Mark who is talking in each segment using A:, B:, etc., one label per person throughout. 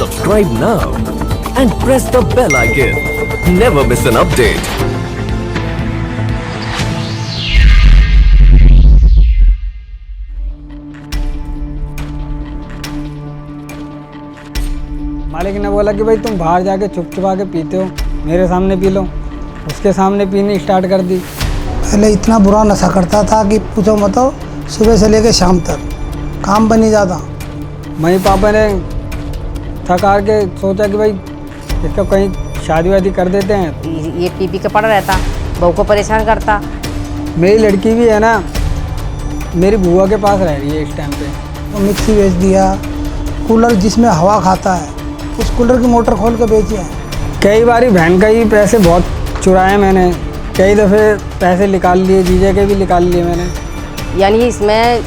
A: Subscribe now and press the bell icon. Never miss an update.
B: मालिक ने बोला कि भाई तुम बाहर जाके चुप चुपा के पीते हो, मेरे सामने पी लो। उसके सामने पीनी स्टार्ट कर दी।
C: पहले इतना बुरा नशा करता था कि पूछो मत, सुबह से लेकर शाम तक काम बन नहीं जाता।
B: मम्मी पापा ने थका के सोचा कि भाई इसका कहीं शादी वादी कर देते हैं।
D: ये पी के पड़ा रहता, बहू को परेशान करता।
B: मेरी लड़की भी है ना, मेरी बुआ के पास रह रही है इस टाइम पे।
C: तो मिक्सी बेच दिया, कूलर जिसमें हवा खाता है उस कूलर की मोटर खोल के बेची है।
B: कई बारी बहन का ही पैसे बहुत चुराए मैंने, कई दफ़े पैसे निकाल लिए, जीजे के भी निकाल लिए मैंने।
D: यानी इसमें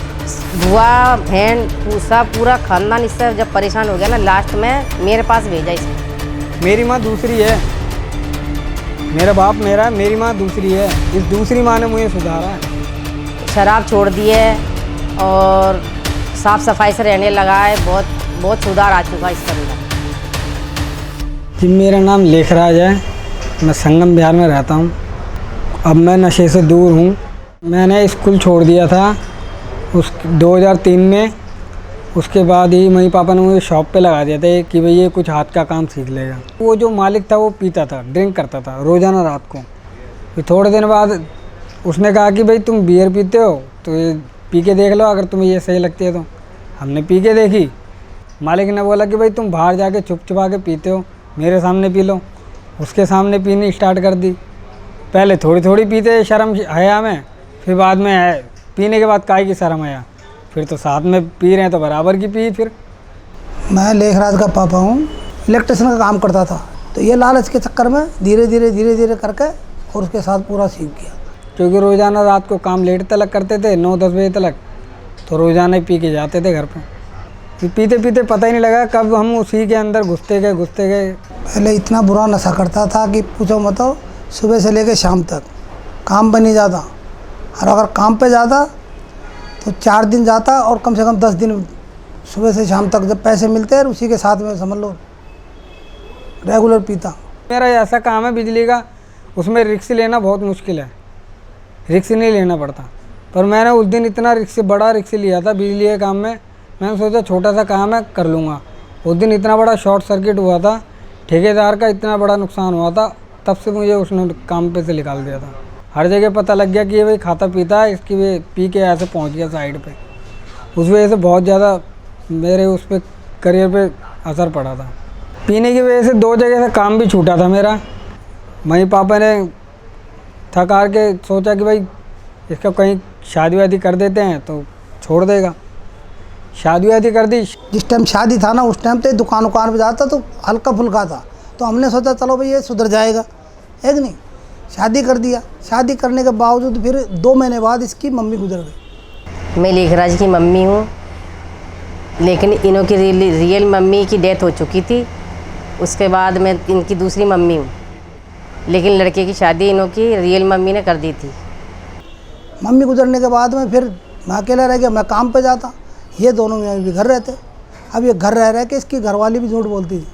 D: बुआ बहन पूरा खानदान इससे जब परेशान हो गया ना, लास्ट में मेरे पास भेजा इसने।
B: मेरी माँ दूसरी है, मेरा बाप मेरा, मेरी माँ दूसरी है। इस दूसरी माँ ने मुझे सुधारा है।
D: शराब छोड़ दी है और साफ़ सफाई से रहने लगा है। बहुत सुधार आ चुका है इसके अंदर।
B: जी मेरा नाम लेखराज है, मैं संगम बिहार में रहता हूँ। अब मैं नशे से दूर हूँ। मैंने स्कूल छोड़ दिया था 2003 में। उसके बाद ही मम्मी पापा ने मुझे शॉप पे लगा दिया था कि भाई ये कुछ हाथ का काम सीख लेगा। वो जो मालिक था वो पीता था, ड्रिंक करता था रोज़ाना रात को। फिर थोड़े दिन बाद उसने कहा कि भाई तुम बियर पीते हो तो ये पी के देख लो, अगर तुम्हें ये सही लगती है तो। हमने पी के देखी। मालिक ने बोला कि भाई तुम बाहर जाके चुप चुपा के पीते हो, मेरे सामने पी लो। उसके सामने पीनी स्टार्ट कर दी। पहले थोड़ी थोड़ी पीते शर्म हया में, फिर बाद में पीने के बाद काहे की शर्म आया, फिर तो साथ में पी रहे हैं तो बराबर की पी। फिर
C: मैं लेखराज का पापा हूँ, इलेक्ट्रिशियन का काम करता था। तो ये लालच के चक्कर में धीरे धीरे करके और उसके साथ पूरा सीख गया।
B: क्योंकि रोज़ाना रात को काम लेट तक करते थे, 9-10 बजे तक, तो रोज़ाना ही पी के जाते थे घर पे। फिर पीते पीते पता ही नहीं लगा कब हम उसी के अंदर घुसते गए।
C: पहले इतना बुरा नशा करता था कि पूछो मत, सुबह से लेकर शाम तक काम बन नहीं जाता। और अगर काम पे जाता तो 4 दिन जाता और कम से कम 10 दिन सुबह से शाम तक जब पैसे मिलते हैं उसी के साथ में समझ लो रेगुलर पीता।
B: मेरा ऐसा काम है बिजली का, उसमें रिस्क लेना बहुत मुश्किल है, रिस्क नहीं लेना पड़ता। पर मैंने उस दिन इतना बड़ा रिस्क लिया था बिजली के काम में। मैंने सोचा छोटा सा काम है कर लूँगा। उस दिन इतना बड़ा शॉर्ट सर्किट हुआ था, ठेकेदार का इतना बड़ा नुकसान हुआ था, तब से मुझे उसने काम पे से निकाल दिया था। हर जगह पता लग गया कि ये भाई खाता पीता है, इसकी वे पी के ऐसे पहुंच गया साइड पे। उस वजह से बहुत ज़्यादा मेरे उस पर करियर पे असर पड़ा था। पीने की वजह से 2 जगह से काम भी छूटा था मेरा। मम्मी पापा ने थका के सोचा कि भाई इसका कहीं शादी वादी कर देते हैं तो छोड़ देगा। शादी वादी कर दी।
C: जिस टाइम शादी था ना उस टाइम पे दुकान पे जाता तो हल्का फुल्का था, तो हमने सोचा चलो भाई ये सुधर जाएगा, है कि नहीं। शादी कर दिया। शादी करने के बावजूद फिर 2 महीने बाद इसकी मम्मी गुजर गई।
D: मैं लेखराज की मम्मी हूँ, लेकिन इनों की रियल मम्मी की डेथ हो चुकी थी। उसके बाद मैं इनकी दूसरी मम्मी हूँ, लेकिन लड़के की शादी इनों की रियल मम्मी ने कर दी थी।
C: मम्मी गुजरने के बाद में फिर मैं अकेला रह गया। मैं काम पे जाता, ये दोनों में भी घर रहते। अब ये घर रह के इसकी घरवाली भी झूठ बोलती थी।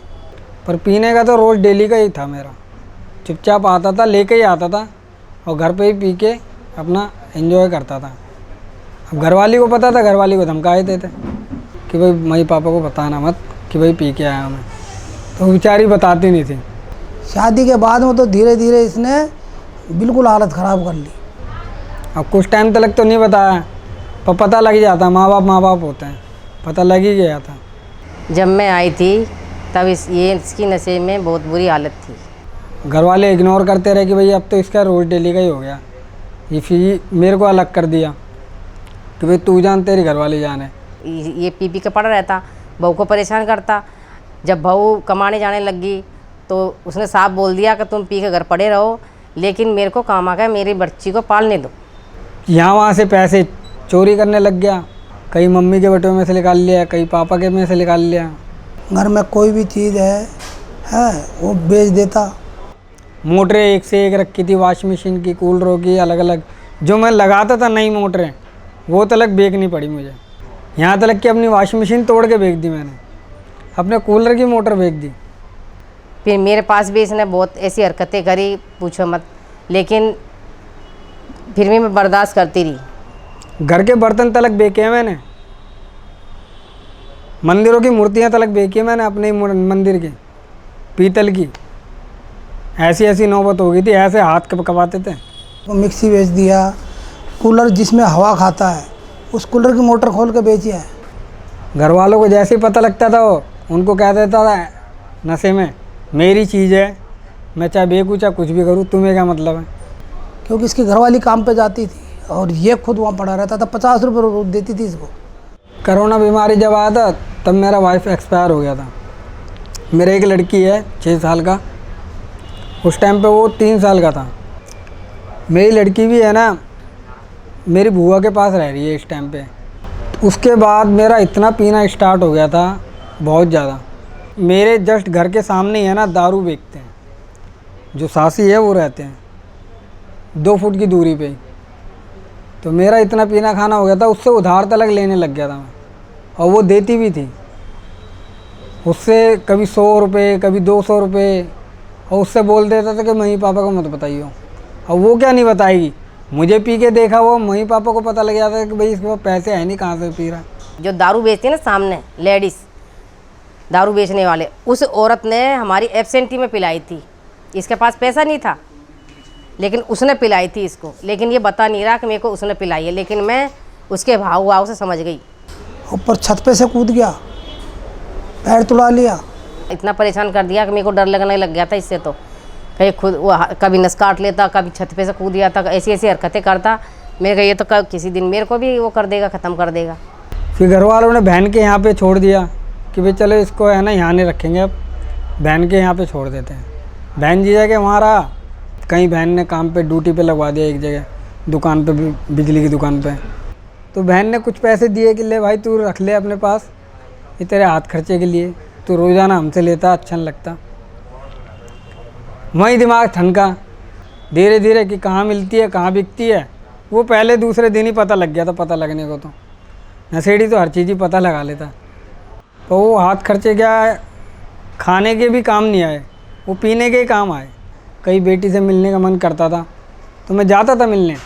B: पर पीने का तो रोज़ डेली का ही था मेरा। चुपचाप आता था, लेके ही आता था और घर पे ही पी के अपना एंजॉय करता था। अब घरवाली को पता था, घरवाली को धमकाए देते कि भाई मम्मी पापा को बताना मत कि भाई पी के आया मैं, तो बेचारी बताती नहीं थी।
C: शादी के बाद में तो धीरे धीरे इसने बिल्कुल हालत ख़राब कर ली।
B: अब कुछ टाइम तक तो नहीं बताया, पर पता लग जाता। माँ बाप होते हैं, पता लग ही गया था।
D: जब मैं आई थी तब इसकी नशे में बहुत बुरी हालत थी।
B: घर वाले इग्नोर करते रहे कि भाई अब तो इसका रोज़ डेली का ही हो गया। ये फिर मेरे को अलग कर दिया कि भाई तू जान तेरी घरवाली जाने।
D: ये पी के पड़ा रहता, बहू को परेशान करता। जब बहू कमाने जाने लगी तो उसने साफ बोल दिया कि तुम पी के घर पड़े रहो, लेकिन मेरे को काम आ गया, मेरी बच्ची को पालने दो।
B: यहाँ वहाँ से पैसे चोरी करने लग गया। कहीं मम्मी के बटुए में से निकाल लिया, कहीं पापा के में से निकाल लिया।
C: घर में कोई भी चीज़ है वो बेच देता।
B: मोटरें एक से एक रखी थी, वॉशिंग मशीन की, कूलरों की, अलग अलग। जो मैं लगाता था नई मोटरें वो तलक बेचनी पड़ी मुझे। यहाँ तक कि अपनी वॉशिंग मशीन तोड़ के बेच दी मैंने। अपने कूलर की मोटर बेच दी।
D: फिर मेरे पास भी इसने बहुत ऐसी हरकतें करी, पूछो मत, लेकिन फिर भी मैं बर्दाश्त करती रही।
B: घर के बर्तन तलक बेचे हैं मैंने, मंदिरों की मूर्तियां तलक बेची है मैंने अपने ही मंदिर की, पीतल की। ऐसी ऐसी नौबत हो गई थी, ऐसे हाथ कपाते थे।
C: वो मिक्सी बेच दिया, कूलर जिसमें हवा खाता है उस कूलर की मोटर खोल के बेची है।
B: घर वालों को जैसे ही पता लगता था वो उनको कह देता था नशे में मेरी चीज़ है, मैं चाहे बेकूँ चाहे कुछ भी करूँ, तुम्हें क्या मतलब है।
C: क्योंकि इसकी घरवाली काम पे जाती थी और ये खुद वहाँ पड़ा रहता था, 50 रुपये रोज देती थी इसको।
B: कोरोना बीमारी जब आया था तब मेरा वाइफ एक्सपायर हो गया था। मेरा एक लड़की है 6 साल का, उस टाइम पे वो 3 साल का था। मेरी लड़की भी है ना मेरी बुआ के पास रह रही है इस टाइम पे। उसके बाद मेरा इतना पीना स्टार्ट हो गया था, बहुत ज़्यादा। मेरे जस्ट घर के सामने ही है ना दारू बेचते हैं, जो सासी है वो रहते हैं 2 फुट की दूरी पे। तो मेरा इतना पीना खाना हो गया था, उससे उधार तलक लेने लग गया था मैं, और वो देती भी थी। उससे कभी 100 रुपये कभी 200 रुपये, और उससे बोल देता था कि मम्मी पापा को मत बताइए। और वो क्या नहीं बताएगी, मुझे पी के देखा वो मम्मी पापा को पता लग जाता है कि भाई इसके पास पैसे है नहीं, कहाँ से पी रहा।
D: जो दारू बेचती है ना सामने लेडीज़ दारू बेचने वाले, उस औरत ने हमारी एब्सेंटी में पिलाई थी। इसके पास पैसा नहीं था लेकिन उसने पिलाई थी इसको, लेकिन ये बता नहीं रहा कि मेरे को उसने पिलाई है, लेकिन मैं उसके भाव से समझ गई।
C: ऊपर छत पे से कूद गया, पैर तुड़ा लिया।
D: इतना परेशान कर दिया कि मेरे को डर लगने लग गया था इससे। तो कहीं खुद वो कभी नस काट लेता, कभी छत पे से कूद जाता, ऐसी ऐसी हरकतें करता। मेरे को ये तो किसी दिन मेरे को भी वो कर देगा, ख़त्म कर देगा।
B: फिर घर वालों ने बहन के यहाँ पे छोड़ दिया कि भाई चलो इसको है ना यहाँ नहीं रखेंगे, अब बहन के यहाँ पे छोड़ देते हैं। बहन जी जाके वहाँ रहा, कहीं बहन ने काम पे ड्यूटी पे लगवा दिया एक जगह दुकान पे, बिजली की दुकान पे। तो बहन ने कुछ पैसे दिए कि ले भाई तू रख ले अपने पास, ये तेरे हाथ खर्चे के लिए, तू रोज़ाना हमसे लेता, अच्छा नहीं लगता। वहीं दिमाग ठनका धीरे धीरे कि कहाँ मिलती है कहाँ बिकती है। वो पहले दूसरे दिन ही पता लग गया था। पता लगने को तो नशेड़ी तो हर चीज़ ही पता लगा लेता। तो वो हाथ खर्चे क्या खाने के भी काम नहीं आए, वो पीने के ही काम आए। कहीं बेटी से मिलने का मन करता था तो मैं जाता था मिलने।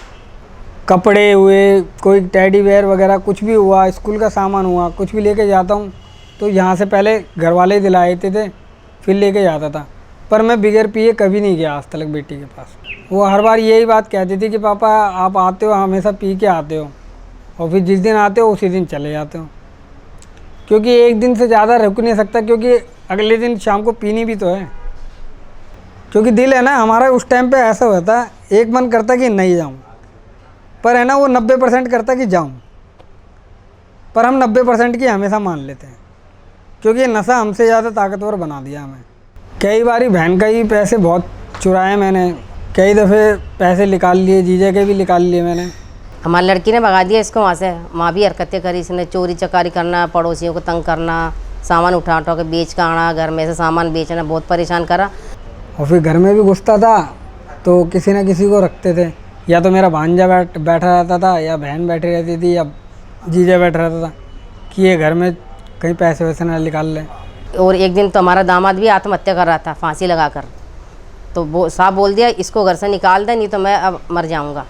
B: कपड़े हुए, कोई टेडी बेयर वगैरह कुछ भी हुआ, स्कूल का सामान हुआ, कुछ भी लेके जाता हूँ तो यहाँ से पहले घर वाले ही दिला देते थे, फिर लेके जाता था। पर मैं बगैर पिए कभी नहीं गया आज तक बेटी के पास। वो हर बार यही बात कहती थी कि पापा आप आते हो हमेशा पी के आते हो, और फिर जिस दिन आते हो उसी दिन चले जाते हो, क्योंकि एक दिन से ज़्यादा रुक नहीं सकता, क्योंकि अगले दिन शाम को पीनी भी तो है। क्योंकि दिल है ना हमारा उस टाइम पे ऐसा होता है, एक मन करता कि नहीं जाऊँ, पर है ना वो 90% करता कि जाऊँ, पर हम 90% की हमेशा मान लेते हैं, क्योंकि ये नशा हमसे ज़्यादा ताकतवर बना दिया हमें। कई बारी बहन का ही पैसे बहुत चुराए मैंने, कई दफ़े पैसे निकाल लिए, जीजा के भी निकाल लिए मैंने।
D: हमारी लड़की ने भगा दिया इसको वहाँ से। वहाँ भी हरकतें करी इसने, चोरी चकारी करना, पड़ोसियों को तंग करना, सामान उठा उठा के बेच कर आना, घर में से सामान बेचना, बहुत परेशान करा।
B: और फिर घर में भी घुसता था तो किसी न किसी को रखते थे, या तो मेरा भांजा बैठा रहता था, या बहन बैठी रहती थी, या जीजा बैठा रहता था कि ये घर में कहीं पैसे वैसे ना निकाल लें।
D: और एक दिन तो हमारा दामाद भी आत्महत्या कर रहा था फांसी लगाकर, तो वो साहब बोल दिया इसको घर से निकाल दे, नहीं तो मैं अब मर जाऊंगा।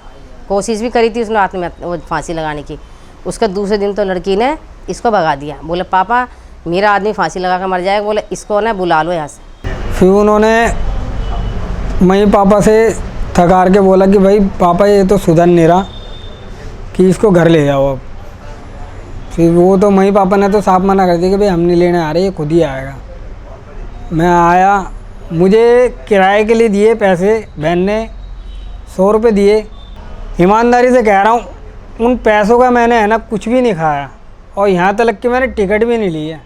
D: कोशिश भी करी थी उसने आत्महत्या वो फांसी लगाने की। उसके दूसरे दिन तो लड़की ने इसको भगा दिया, बोले पापा मेरा आदमी फांसी लगा कर मर जाएगा, बोले इसको ना बुला लो यहाँ से।
B: फिर उन्होंने मम्मी पापा से थकार के बोला कि भाई पापा ये तो सुधर नहीं रहा, कि इसको घर ले जाओ अब। फिर वो तो मम्मी पापा ने तो साफ मना कर दिया कि भाई हम नहीं लेने आ रहे, ये खुद ही आएगा। मैं आया, मुझे किराए के लिए दिए पैसे बहन ने 100 रुपये दिए। ईमानदारी से कह रहा हूँ उन पैसों का मैंने है ना कुछ भी नहीं खाया, और यहाँ तक कि मैंने टिकट भी नहीं ली है।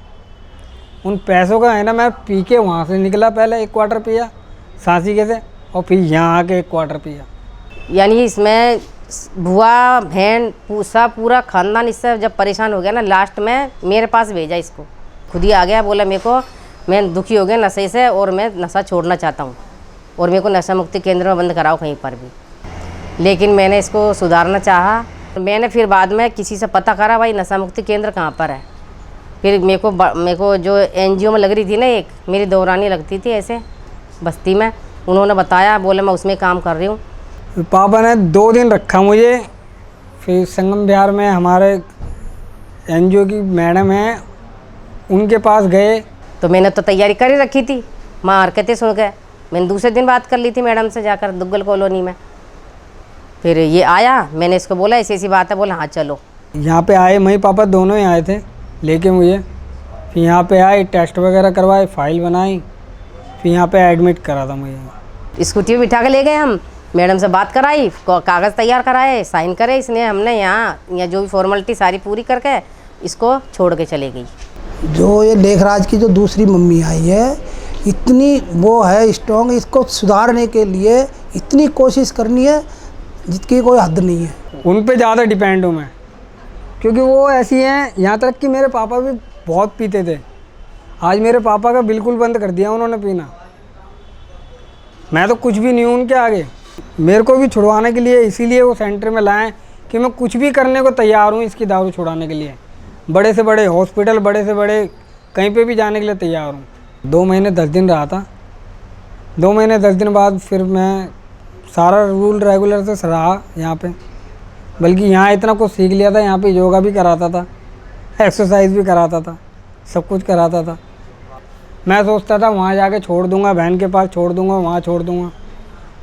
B: उन पैसों का है ना मैं पी के वहाँ से निकला, पहले 1 क्वार्टर पिया सांसी के से, और फिर यहाँ आके 1 क्वार्टर पिया। यानी
D: इसमें बुआ बहन सब पूरा ख़ानदान इससे जब परेशान हो गया ना, लास्ट में मेरे पास भेजा इसको। खुद ही आ गया, बोला मेरे को मैं दुखी हो गया नशे से और मैं नशा छोड़ना चाहता हूँ, और मेरे को नशा मुक्ति केंद्र में बंद कराओ कहीं पर भी। लेकिन मैंने इसको सुधारना चाहा। मैंने फिर बाद में किसी से पता करा भाई नशा मुक्ति केंद्र कहाँ पर है, फिर मेरे को जो एनजीओ में लग रही थी ना, एक मेरी दौरानी लगती थी ऐसे बस्ती में, उन्होंने बताया, बोले मैं उसमें काम कर रही हूँ।
B: पापा ने 2 दिन रखा मुझे, फिर संगम विहार में हमारे एनजीओ की मैडम हैं, उनके पास गए।
D: तो मैंने तो तैयारी कर ही रखी थी, माँ हरकतें सुन के मैंने दूसरे दिन बात कर ली थी मैडम से जाकर दुग्गल कॉलोनी में। फिर ये आया, मैंने इसको बोला ऐसी ऐसी बात है, बोला हाँ चलो।
B: यहाँ पे आए, मई पापा दोनों ही आए थे लेके मुझे। फिर यहाँ पे आए, टेस्ट वगैरह करवाए, फाइल बनाई, फिर यहाँ पे एडमिट करा था मुझे।
D: स्कूटी पे बिठा के ले गए हम, मैडम से बात कराई, कागज़ तैयार कराए, साइन करे इसने, हमने यहाँ जो भी फॉर्मेलिटी सारी पूरी करके इसको छोड़ के चले गई।
C: जो ये लेखराज की जो दूसरी मम्मी आई है, इतनी वो है स्ट्रॉन्ग, इसको सुधारने के लिए इतनी कोशिश करनी है जिसकी कोई हद नहीं है।
B: उन पे ज़्यादा डिपेंड हूँ मैं, क्योंकि वो ऐसी हैं। यहाँ तक कि मेरे पापा भी बहुत पीते थे, आज मेरे पापा का बिल्कुल बंद कर दिया उन्होंने पीना। मैं तो कुछ भी नहीं हूँ उनके आगे। मेरे को भी छुड़वाने के लिए इसीलिए वो सेंटर में लाएं कि मैं कुछ भी करने को तैयार हूँ इसकी दारू छुड़ाने के लिए। बड़े से बड़े हॉस्पिटल, बड़े से बड़े कहीं पे भी जाने के लिए तैयार हूँ। 2 महीने 10 दिन रहा था। 2 महीने 10 दिन बाद फिर मैं सारा रूल रेगुलर से रहा यहाँ पे, बल्कि यहाँ इतना कुछ सीख लिया था। यहाँ पे योगा भी कराता था, एक्सरसाइज भी कराता था, सब कुछ कराता था। मैं सोचता था वहाँ जाके छोड़ दूँगा, बहन के पास छोड़ दूँगा, वहाँ छोड़ दूँगा।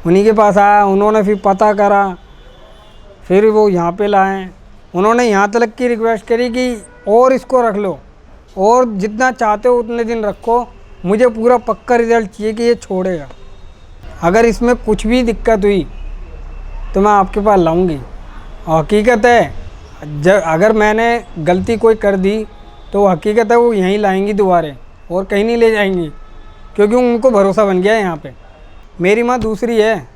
B: उन्हीं के पास आया, उन्होंने फिर पता करा, फिर वो यहाँ पे लाए। उन्होंने यहाँ तक की रिक्वेस्ट करी कि और इसको रख लो, और जितना चाहते हो उतने दिन रखो, मुझे पूरा पक्का रिजल्ट चाहिए कि ये छोड़ेगा। अगर इसमें कुछ भी दिक्कत हुई तो मैं आपके पास लाऊंगी। और हकीकत है, अगर मैंने गलती कोई कर दी तो हकीकत है वो यहीं लाएंगी दोबारे, और कहीं नहीं ले जाएंगी, क्योंकि उनको भरोसा बन गया है यहाँ पे। मेरी माँ दूसरी है,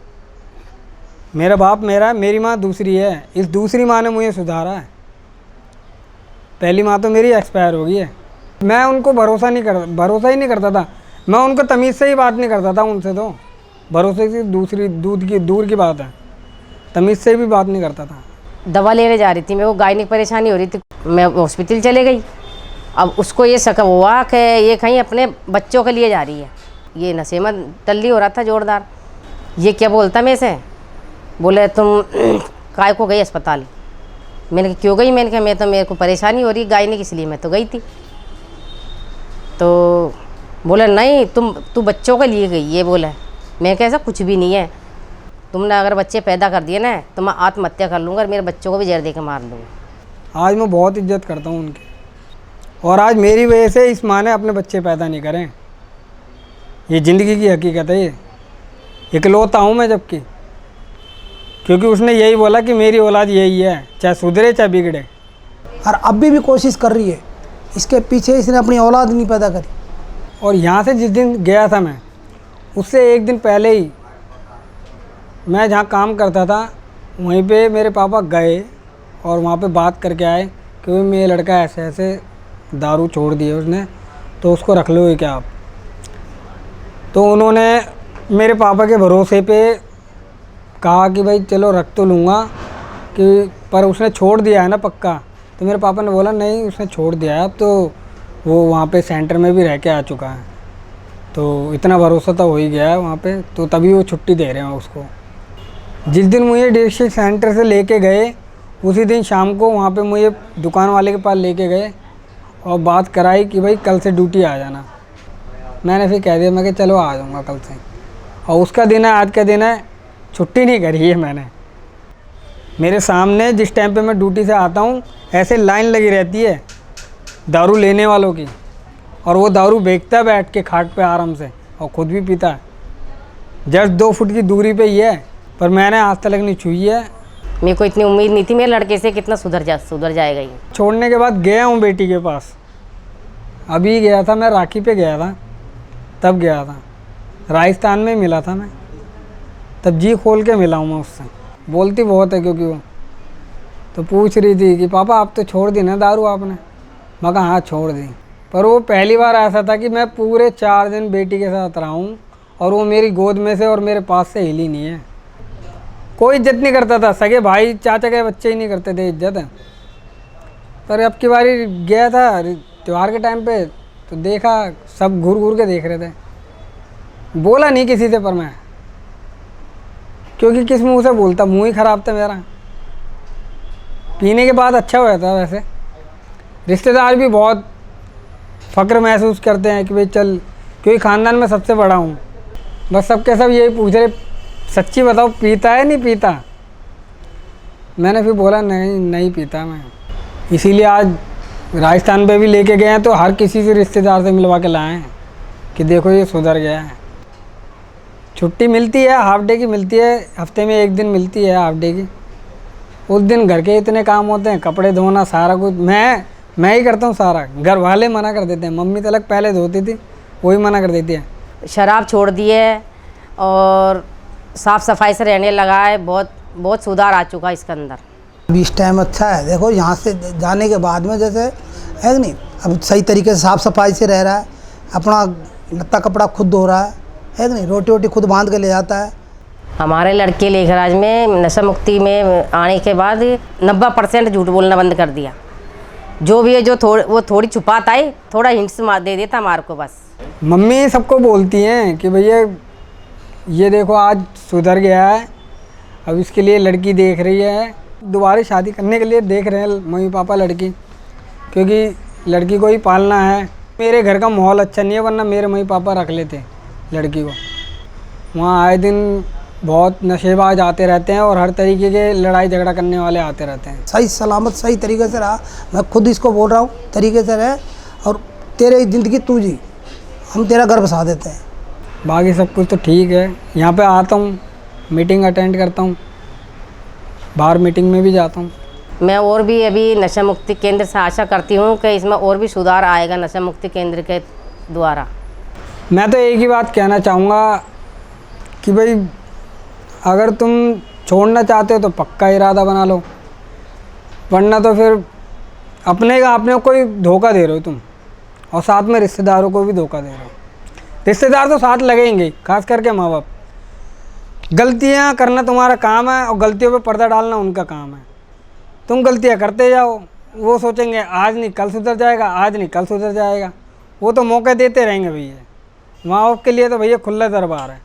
B: मेरा बाप मेरा है, मेरी माँ दूसरी है। इस दूसरी माँ ने मुझे सुधारा है, पहली माँ तो मेरी एक्सपायर हो गई है। मैं उनको भरोसा ही नहीं करता था। मैं उनको तमीज़ से ही बात नहीं करता था उनसे, तो भरोसे से दूर की बात है, तमीज़ से भी बात नहीं करता था।
D: दवा लेने जा रही थी, मेरे को गायनिक परेशानी हो रही थी, मैं हॉस्पिटल चले गई। अब उसको ये शक हुआ कि ये कहीं अपने बच्चों के लिए जा रही है। ये नशे में टल्ली हो रहा था जोरदार। ये क्या बोलता मेरे से, बोले तुम काय को गई अस्पताल। मैंने कहा क्यों गई, मैंने कहा मेरे को परेशानी हो रही गायनिक, इसलिए मैं तो गई थी। तो बोले नहीं तू बच्चों के लिए गई, ये बोला। मैं कहा ऐसा कुछ भी नहीं है, तुमने अगर बच्चे पैदा कर दिए ना तो मैं आत्महत्या कर लूँगा और मेरे बच्चों को भी जहर दे के मार दूँगा।
B: आज मैं बहुत इज्जत करता हूँ उनकी, और आज मेरी वजह से इस माँ ने अपने बच्चे पैदा नहीं करें। ये ज़िंदगी की हकीकत है, ये इकलौता हूँ मैं जबकि, क्योंकि उसने यही बोला कि मेरी औलाद यही है, चाहे सुधरे चाहे बिगड़े।
C: और अभी भी कोशिश कर रही है, इसके पीछे इसने अपनी औलाद नहीं पैदा करी।
B: और यहाँ से जिस दिन गया था मैं, उससे 1 दिन पहले ही मैं जहाँ काम करता था वहीं पे मेरे पापा गए और वहाँ पे बात करके आए कि भाई मेरा लड़का ऐसे ऐसे दारू छोड़ दिए उसने, तो उसको रख लो क्या आप। तो उन्होंने मेरे पापा के भरोसे पे कहा कि भाई चलो रख तो लूँगा, कि पर उसने छोड़ दिया है ना पक्का। तो मेरे पापा ने बोला नहीं उसने छोड़ दिया है, अब तो वो वहाँ पे सेंटर में भी रह के आ चुका है, तो इतना भरोसा तो हो ही गया है वहाँ पे, तो तभी वो छुट्टी दे रहे हैं उसको। जिस दिन मुझे डिस्ट्रिक्ट सेंटर से लेके गए उसी दिन शाम को वहाँ पे मुझे दुकान वाले के पास लेके गए और बात कराई कि भाई कल से ड्यूटी आ जाना। मैंने फिर कह दिया, मैं कि चलो आ जाऊँगा कल से। और उसका दिन है, आज का दिन है, छुट्टी नहीं करी है मैंने। मेरे सामने जिस टाइम पे मैं ड्यूटी से आता हूँ ऐसे लाइन लगी रहती है दारू लेने वालों की, और वो दारू बेचता है बैठ के खाट पे आराम से, और ख़ुद भी पीता है। जस्ट 2 फुट की दूरी पे ही है, पर मैंने आज तक नहीं छुई है।
D: मेरे को इतनी उम्मीद नहीं थी मेरे लड़के से कितना सुधर जाएगा ये।
B: छोड़ने के बाद गया हूँ बेटी के पास, अभी गया था मैं, राखी पे गया था, तब गया था। राजस्थान में मिला था मैं, तब जी खोल के मिला हूँ मैं उससे। बोलती बहुत है क्योंकि वो तो पूछ रही थी कि पापा आप तो छोड़ दी ना दारू आपने। मैं कहा हाँ छोड़ दी, पर वो पहली बार ऐसा था कि मैं पूरे 4 दिन बेटी के साथ रहा हूँ और वो मेरी गोद में से और मेरे पास से हिली नहीं है। कोई इज्जत नहीं करता था, सगे भाई चाचा के बच्चे ही नहीं करते थे इज्जत। पर अब की बारी गया था त्यौहार के टाइम पे तो देखा, सब घूर घूर के देख रहे थे। बोला नहीं किसी से, पर मैं, क्योंकि किस मुंह से बोलता, मुंह ही ख़राब था मेरा। पीने के बाद अच्छा हुआ था। वैसे रिश्तेदार भी बहुत फ़क्र महसूस करते हैं कि भाई चल, क्योंकि ख़ानदान में सबसे बड़ा हूँ। बस सबके सब यही पूछ रहे, सच्ची बताओ पीता है नहीं पीता। मैंने फिर बोला नहीं पीता मैं। इसीलिए आज राजस्थान पे भी लेके गए हैं, तो हर किसी से रिश्तेदार से मिलवा के लाए हैं कि देखो ये सुधर गया है। छुट्टी मिलती है, हाफ डे की मिलती है, हफ्ते में 1 दिन मिलती है हाफ डे की। उस दिन घर के इतने काम होते हैं, कपड़े धोना, सारा कुछ मैं ही करता हूँ सारा। घर वाले मना कर देते हैं, मम्मी तलक पहले धोती थी, वही मना कर देती है।
D: शराब छोड़ दी है और साफ़ सफाई से रहने लगा है। बहुत सुधार आ चुका है इसके अंदर।
C: अभी इस टाइम अच्छा है। देखो यहाँ से जाने के बाद में जैसे है कि नहीं, अब सही तरीके से साफ़ सफाई से रह रहा है, अपना लत्ता कपड़ा खुद धो रहा है कि नहीं, रोटी वोटी खुद बांध के ले जाता है।
D: हमारे लड़के लेखराज में नशा मुक्ति में आने के बाद 90% झूठ बोलना बंद कर दिया। जो भी है जो वो थोड़ी छुपाता है, थोड़ा हिंट्स दे देता हमारे को बस।
B: मम्मी सबको बोलती हैं कि भैया ये देखो आज सुधर गया है, अब इसके लिए लड़की देख रही है, दोबारा शादी करने के लिए देख रहे हैं मम्मी पापा लड़की, क्योंकि लड़की को ही पालना है। मेरे घर का माहौल अच्छा नहीं है, वरना मेरे मम्मी पापा रख लेते लड़की को। वहाँ आए दिन बहुत नशेबाज आते रहते हैं और हर तरीके के लड़ाई झगड़ा करने वाले आते रहते हैं।
C: सही सलामत सही तरीके से रहा, मैं खुद इसको बोल रहा हूँ, तरीके से रहे और तेरे ज़िंदगी तू जी, हम तेरा घर बसा देते हैं।
B: बाकी सब कुछ तो ठीक है। यहाँ पे आता हूँ, मीटिंग अटेंड करता हूँ, बाहर मीटिंग में भी जाता हूँ।
D: मैं और भी अभी नशा मुक्ति केंद्र से आशा करती हूँ कि इसमें और भी सुधार आएगा नशा मुक्ति केंद्र के द्वारा।
B: मैं तो एक ही बात कहना चाहूँगा कि भाई अगर तुम छोड़ना चाहते हो तो पक्का इरादा बना लो, वरना तो फिर अपने को ही धोखा दे रहे हो तुम, और साथ में रिश्तेदारों को भी धोखा दे रहे हो। रिश्तेदार तो साथ लगेंगे, खास करके माँ बाप। गलतियाँ करना तुम्हारा काम है और गलतियों पे पर्दा डालना उनका काम है। तुम गलतियाँ करते जाओ, वो सोचेंगे आज नहीं कल सुधर जाएगा, आज नहीं कल सुधर जाएगा। वो तो मौके देते रहेंगे भैया। माँ बाप के लिए तो भैया खुला दरबार है।